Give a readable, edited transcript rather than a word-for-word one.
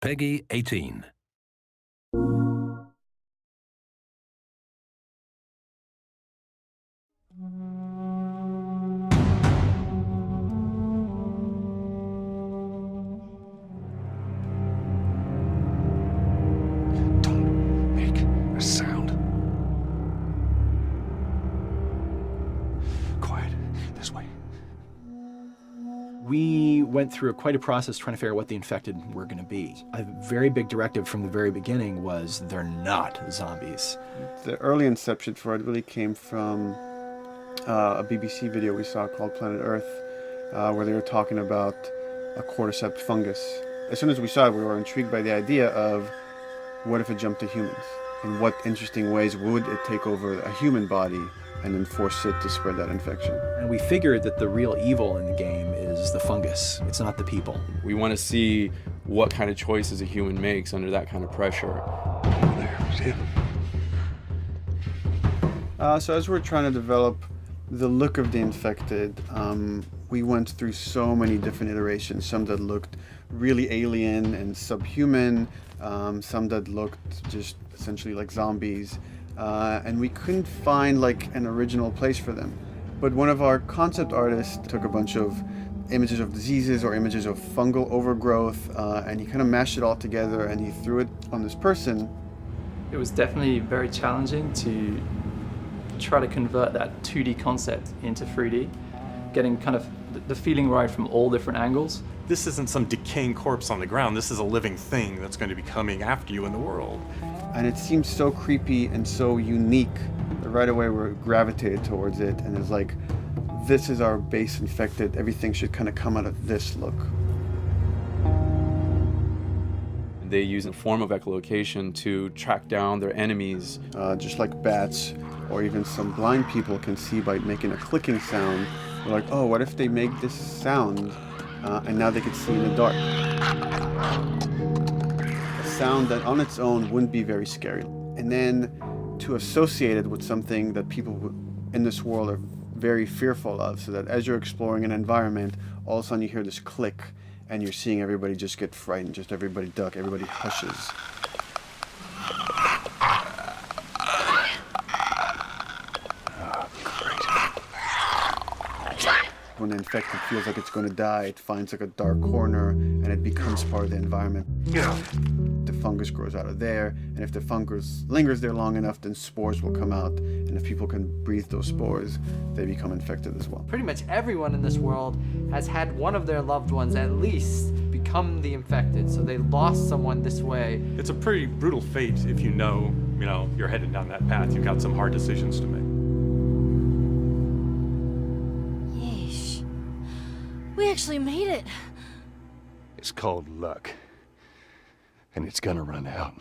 Peggy 18. Don't make a sound. Quiet. This way. We went through quite a process trying to figure out what the infected were going to be. A very big directive from the very beginning was they're not zombies. The early inception for it really came from a BBC video we saw called Planet Earth, where they were talking about a cordyceps fungus. As soon as we saw it, we were intrigued by the idea of what if it jumped to humans? In what interesting ways would it take over a human body and then force it to spread that infection? And we figured that the real evil in the game is the fungus. It's not the people. We want to see what kind of choices a human makes under that kind of pressure. There, see him? So as we're trying to develop the look of the infected, we went through so many different iterations, some that looked really alien and subhuman, some that looked just essentially like zombies, and we couldn't find like an original place for them. But one of our concept artists took a bunch of images of diseases or images of fungal overgrowth, and he kind of mashed it all together and he threw it on this person. It was definitely very challenging to try to convert that 2D concept into 3D, getting kind of the feeling right from all different angles. This isn't some decaying corpse on the ground. This is a living thing that's going to be coming after you in the world. And it seemed so creepy and so unique that right away we gravitated towards it, and it's like, this is our base infected. Everything should kind of come out of this look. They use a form of echolocation to track down their enemies. Just like bats or even some blind people can see by making a clicking sound. They're like, oh, what if they make this sound and now they can see in the dark? A sound that on its own wouldn't be very scary. And then to associate it with something that people in this world are very fearful of, so that as you're exploring an environment, all of a sudden you hear this click and you're seeing everybody just get frightened, just everybody duck, everybody hushes. When the infected feels like it's going to die, it finds like a dark corner and it becomes part of the environment. Yeah. The fungus grows out of there, and if the fungus lingers there long enough, then spores will come out, and if people can breathe those spores, they become infected as well. Pretty much everyone in this world has had one of their loved ones at least become the infected, so they lost someone this way. It's a pretty brutal fate if you know, you're headed down that path. You've got some hard decisions to make. Yeesh. We actually made it. It's called luck. And it's gonna run out.